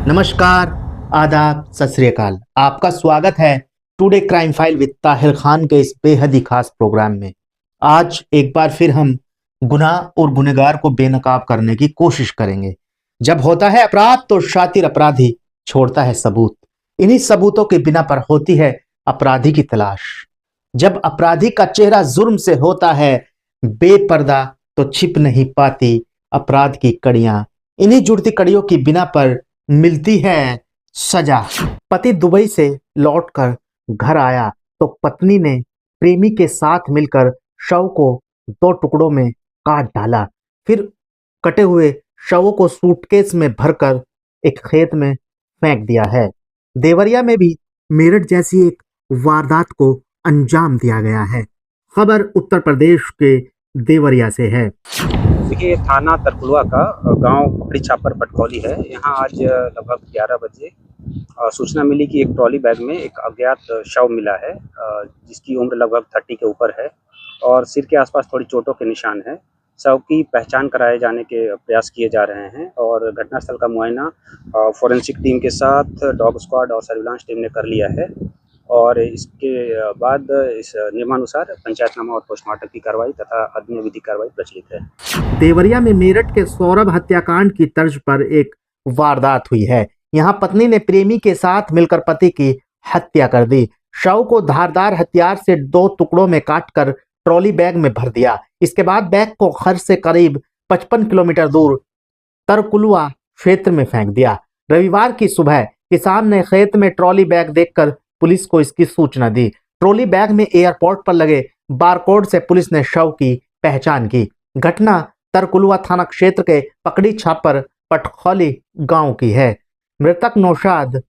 नमस्कार, आदाब, सत श्री अकाल। आपका स्वागत है today crime file with Tahir Khan के इस बेहद ही खास प्रोग्राम में। आज एक बार फिर हम गुनाह और गुनहगार को बेनकाब करने की कोशिश करेंगे। जब होता है अपराध तो शातिर अपराधी छोड़ता है सबूत। इन्हीं सबूतों के बिना पर होती है अपराधी की तलाश। जब अपराधी का चेहरा जुर्म से होता है बेपर्दा तो छिप नहीं पाती अपराध की कड़ियां। इन्हीं जुड़ती कड़ियों की बिना पर मिलती है सजा। पति दुबई से लौटकर घर आया तो पत्नी ने प्रेमी के साथ मिलकर शव को 2 टुकड़ों में काट डाला। फिर कटे हुए शवों को सूटकेस में भरकर एक खेत में फेंक दिया है। देवरिया में भी मेरठ जैसी एक वारदात को अंजाम दिया गया है। खबर उत्तर प्रदेश के देवरिया से है। देखिए, थाना तरकुलवा का गांव पकड़ी छापर पटकौली है। यहाँ आज लगभग 11 बजे सूचना मिली कि एक ट्रॉली बैग में एक अज्ञात शव मिला है, जिसकी उम्र लगभग 30 के ऊपर है और सिर के आसपास थोड़ी चोटों के निशान हैं। शव की पहचान कराए जाने के प्रयास किए जा रहे हैं और घटनास्थल का मुआयना फॉरेंसिक टीम के साथ डॉग स्क्वाड और सर्विलांस टीम ने कर लिया है और इसके बाद इस नियमानुसार पंचायतनामा और पोस्टमार्टम की कार्रवाई तथा अन्य विधि कार्रवाई प्रचलित है। देवरिया में मेरठ के सौरभ हत्याकांड की तर्ज पर एक वारदात हुई है। यहाँ पत्नी ने प्रेमी के साथ मिलकर पति की हत्या कर दी। शव को धारदार हथियार से 2 टुकड़ों में काटकर ट्रॉली बैग में भर दिया। इसके बाद बैग को घर से करीब 55 किलोमीटर दूर तरकुलवा क्षेत्र में फेंक दिया। रविवार की सुबह किसान ने खेत में ट्रॉली बैग देखकर पुलिस को इसकी सूचना दी। ट्रॉली बैग में एयरपोर्ट पर लगे बारकोड से पुलिस ने शव की पहचान की। घटना तरकुलवा थाना क्षेत्र के पकड़ी छापर पटखौली गांव की है। मृतक नौशाद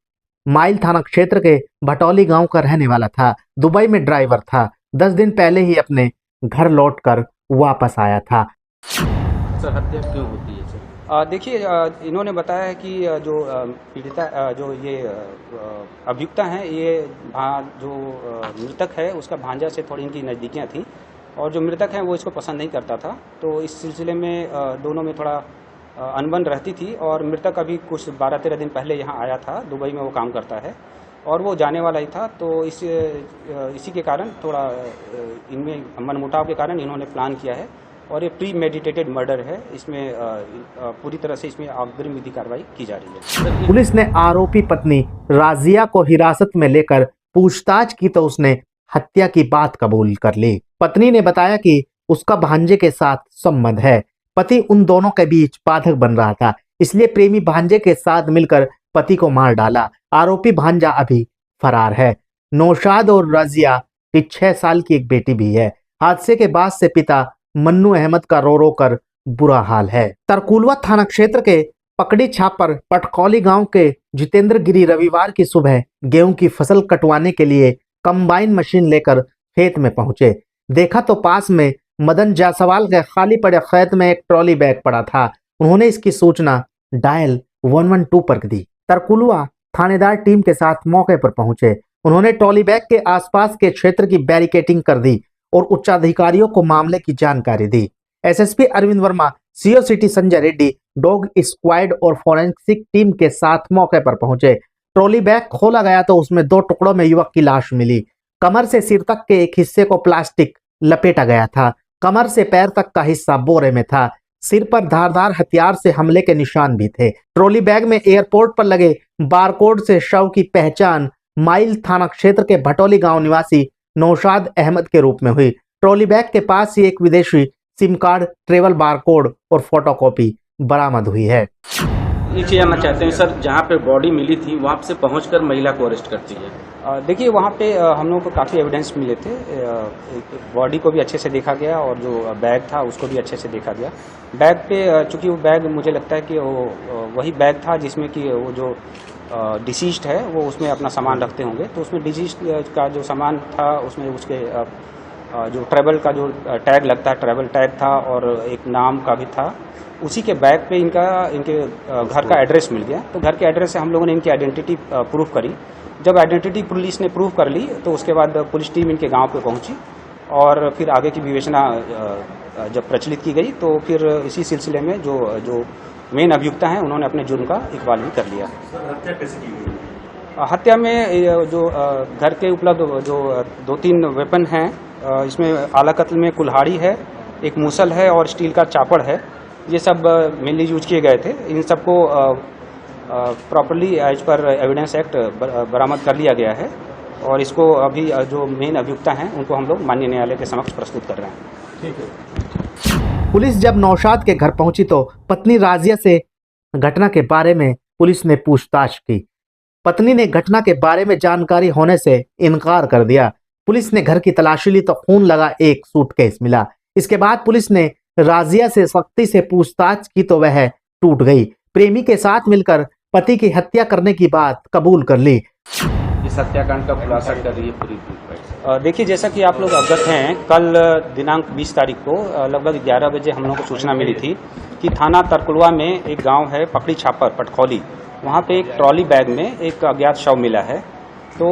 माइल थाना क्षेत्र के भटौली गांव का रहने वाला था। दुबई में ड्राइवर था। 10 दिन पहले ही अपने घर लौटकर वापस आया था। सर, हत्या क्यों होती है सर? देखिए, इन्होंने बताया है कि जो पीड़िता जो ये अभियुक्ता हैं, ये जो मृतक है उसका भांजा से थोड़ी इनकी नज़दीकियाँ थी और जो मृतक है वो इसको पसंद नहीं करता था। तो इस सिलसिले में दोनों में थोड़ा अनबन रहती थी और मृतक अभी कुछ 12-13 दिन पहले यहाँ आया था। दुबई में वो काम करता है और वो जाने वाला ही था। तो इसी के कारण थोड़ा इनमें मनमुटाव के कारण इन्होंने प्लान किया है और ये प्री मेडिटेटेड मर्डर है। इसमें पूरी तरह से इसमें अग्रिम विधि कार्रवाई की जा रही है। पुलिस ने आरोपी पत्नी राजिया को हिरासत में लेकर पूछताछ की तो उसने हत्या की बात कबूल कर ली। पत्नी ने बताया कि उसका भांजे के साथ संबंध है। पति उन दोनों के बीच बाधक बन रहा था, इसलिए प्रेमी भांजे के साथ मिलकर पति को मार डाला। आरोपी भांजा अभी फरार है। नौशाद और राजिया की 6 साल की एक बेटी भी है। हादसे के बाद से पिता मन्नू अहमद का रो रो कर बुरा हाल है। तरकुलवा थाना क्षेत्र के पकड़ी छापर पटकौली गांव के जितेंद्र गिरी रविवार की सुबह गेहूं की फसल कटवाने के लिए कंबाइन मशीन लेकर खेत में पहुंचे। देखा तो पास में मदन जायसवाल के खाली पड़े खेत में एक ट्रॉली बैग पड़ा था। उन्होंने इसकी सूचना डायल 112 पर दी। तरकुलवा थानेदार टीम के साथ मौके पर पहुंचे। उन्होंने ट्रॉली बैग के आसपास के क्षेत्र की बैरिकेटिंग कर दी और उच्चाधिकारियों को मामले की जानकारी दी। SSP Arvind Verma, CO city Sanjay Reddy, dog squad और फॉरेंसिक टीम के साथ मौके पर पहुंचे। ट्रॉली बैग खोला गया तो उसमें 2 टुकड़ों में युवक की लाश मिली। कमर से सिर तक के एक हिस्से को प्लास्टिक लपेटा गया था। कमर से पैर तक का हिस्सा बोरे में था। सिर पर धारदार हथियार से हमले के निशान भी थे। ट्रॉली बैग में एयरपोर्ट पर लगे बारकोड से शव की पहचान माइल थाना क्षेत्र के भटौली गांव निवासी नौशाद अहमद के रूप में हुई। ट्रॉली बैग के पास ही एक विदेशी सिम कार्ड, ट्रेवल बारकोड और फोटोकॉपी बरामद हुई है। ये चीज़ जानना चाहते हैं सर, जहाँ पे बॉडी मिली थी वहाँ से पहुंचकर महिला को अरेस्ट करती है। देखिए, वहाँ पे हम लोगों को काफ़ी एविडेंस मिले थे। बॉडी को भी अच्छे से देखा गया और जो बैग था उसको भी अच्छे से देखा गया। बैग पे चूँकि वो बैग मुझे लगता है कि वो वही बैग था जिसमें कि वो जो डिसीज्ड है वो उसमें अपना सामान रखते होंगे। तो उसमें डिसीज्ड का जो सामान था उसमें उसके जो ट्रैवल का जो टैग लगता है, ट्रैवल टैग था और एक नाम का भी था। उसी के बैग पे इनके घर का एड्रेस मिल गया। तो घर के एड्रेस से हम लोगों ने इनकी आइडेंटिटी प्रूफ करी। जब आइडेंटिटी पुलिस ने प्रूफ कर ली तो उसके बाद पुलिस टीम इनके गांव पे पहुंची और फिर आगे की विवेचना जब प्रचलित की गई तो फिर इसी सिलसिले में जो मेन अभियुक्ता हैं उन्होंने अपने जुर्म का इकबाल भी कर लिया। हत्या में जो घर के उपलब्ध जो 2-3 वेपन हैं, इसमें आला कत्ल में कुल्हाड़ी है, एक मूसल है और स्टील का चापड़ है। ये सब मेनली यूज किए गए थे। इन सबको properly as per evidence act बरामद कर लिया गया है और इसको अभी जो मेन अभियुक्ता हैं उनको हम लोग माननीय न्यायालय के समक्ष प्रस्तुत कर रहे हैं। ठीक है। पुलिस जब नौशाद के घर पहुंची तो पत्नी राजिया से घटना के बारे में पुलिस ने पूछताछ की। पत्नी ने घटना के बारे में जानकारी होने से इनकार कर दिया। पुलिस ने घर की तलाशी ली तो खून लगा एक सूटकेस मिला। इसके बाद पुलिस ने राजिया से सख्ती से पूछताछ की तो वह टूट गई। प्रेमी के साथ मिलकर पति की हत्या करने की बात कबूल कर ली। इस हत्याकांड का खुलासा कर रही है पूरी। देखिए, जैसा कि आप लोग अवगत हैं, कल दिनांक 20 तारीख को लगभग 11 बजे हम लोगों को सूचना मिली थी कि थाना तरकुलवा में एक गांव है पकड़ी छापर पटखौली, वहां पे एक ट्रॉली बैग में एक अज्ञात शव मिला है। तो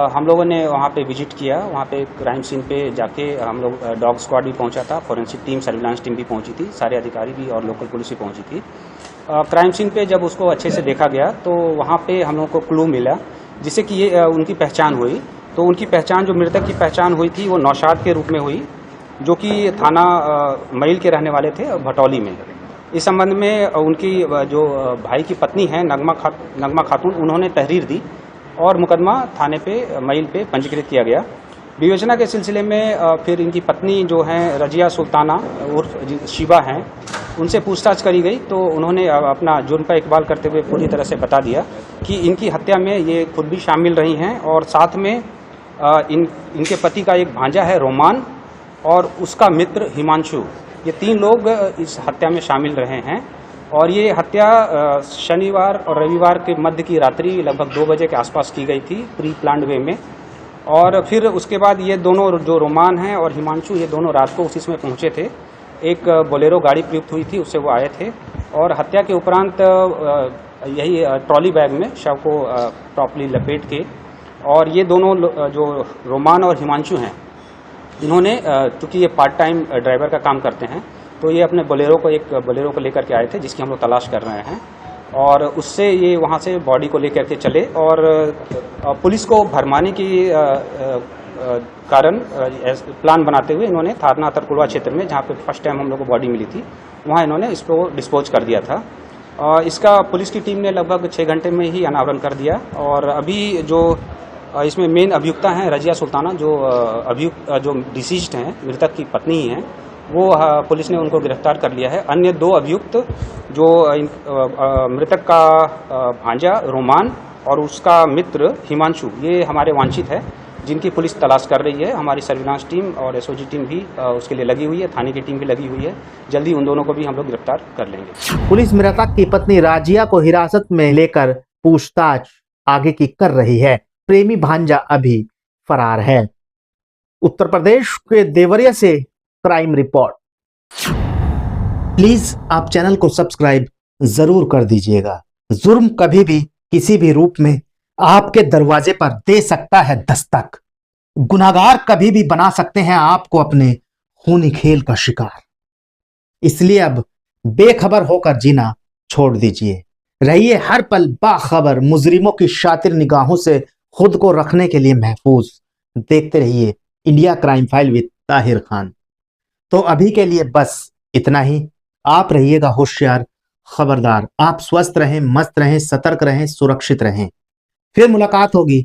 हम लोगों ने वहां पे विजिट किया। वहां पे क्राइम सीन पे जाके हम लोग डॉग स्क्वाड भी पहुंचा था, फोरेंसिक टीम, सर्विलांस टीम भी पहुंची थी, सारे अधिकारी भी और लोकल पुलिस भी पहुंची थी। क्राइम सीन पे जब उसको अच्छे से देखा गया तो वहां पे हम लोग को क्लू मिला जिससे कि ये उनकी पहचान हुई। तो उनकी पहचान, जो मृतक की पहचान हुई थी, वो नौशाद के रूप में हुई, जो कि थाना मईल के रहने वाले थे भटौली में। इस संबंध में उनकी जो भाई की पत्नी है नगमा खातून, उन्होंने तहरीर दी और मुकदमा थाने पे मईल पे पंजीकृत किया गया। विवेचना के सिलसिले में फिर इनकी पत्नी जो हैं रजिया सुल्ताना उर्फ शिबा हैं, उनसे पूछताछ करी गई तो उन्होंने अपना जुर्म का इकबाल करते हुए पूरी तरह से बता दिया कि इनकी हत्या में ये खुद भी शामिल रही हैं और साथ में इनके पति का एक भांजा है रोमान और उसका मित्र हिमांशु, ये 3 लोग इस हत्या में शामिल रहे हैं। और ये हत्या शनिवार और रविवार के मध्य की रात्रि लगभग 2 बजे के आसपास की गई थी, प्री प्लान्ड वे में। और फिर उसके बाद ये दोनों, जो रोमान हैं और हिमांशु, ये दोनों रात को उसी में पहुंचे थे। एक बोलेरो गाड़ी प्रयुक्त हुई थी, उससे वो आए थे और हत्या के उपरांत यही ट्रॉली बैग में शव को प्रॉपर्ली लपेट के, और ये दोनों जो रोमान और हिमांशु हैं, इन्होंने, चूंकि ये पार्ट टाइम ड्राइवर का काम करते हैं, तो ये अपने बोलेरो को लेकर के आए थे, जिसकी हम लोग तलाश कर रहे हैं। और उससे ये वहाँ से बॉडी को लेकर के चले और पुलिस को भरमाने की कारण प्लान बनाते हुए इन्होंने थाना तरकुलवा क्षेत्र में, जहाँ पे फर्स्ट टाइम हम लोग को बॉडी मिली थी, वहाँ इन्होंने इसको डिस्पोज कर दिया था। इसका पुलिस की टीम ने लगभग 6 घंटे में ही अनावरण कर दिया। और अभी जो इसमें मेन अभियुक्ता हैं रजिया सुल्ताना, जो डिसीज्ड हैं, मृतक की पत्नी ही हैं, वो पुलिस ने उनको गिरफ्तार कर लिया है। अन्य 2 अभियुक्त, जो मृतक का भांजा रोमान और उसका मित्र हिमांशु, ये हमारे वांछित है, जिनकी पुलिस तलाश कर रही है। हमारी सर्विलांस टीम और एसओजी टीम भी उसके लिए लगी हुई है, थाने की टीम भी लगी हुई है। जल्दी उन दोनों को भी हम लोग गिरफ्तार कर लेंगे। पुलिस मृतक की पत्नी राजिया को हिरासत में लेकर पूछताछ आगे की कर रही है। प्रेमी भांजा अभी फरार है। उत्तर प्रदेश के देवरिया से क्राइम रिपोर्ट। प्लीज आप चैनल को सब्सक्राइब जरूर कर दीजिएगा। जुर्म कभी भी किसी भी रूप में आपके दरवाजे पर दे सकता है दस्तक। गुनाहगार कभी भी बना सकते हैं आपको अपने खूनी खेल का शिकार। इसलिए अब बेखबर होकर जीना छोड़ दीजिए। रहिए हर पल बाखबर। मुजरिमों की शातिर निगाहों से खुद को रखने के लिए महफूज। देखते रहिए India crime file with Tahir Khan. तो अभी के लिए बस इतना ही। आप रहिएगा होशियार, खबरदार। आप स्वस्थ रहें, मस्त रहें, सतर्क रहें, सुरक्षित रहें। फिर मुलाकात होगी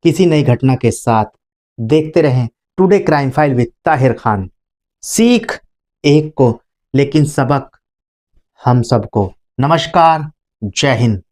किसी नई घटना के साथ। देखते रहें today crime file with Tahir Khan. सीख एक को, लेकिन सबक हम सबको। नमस्कार, जय हिंद।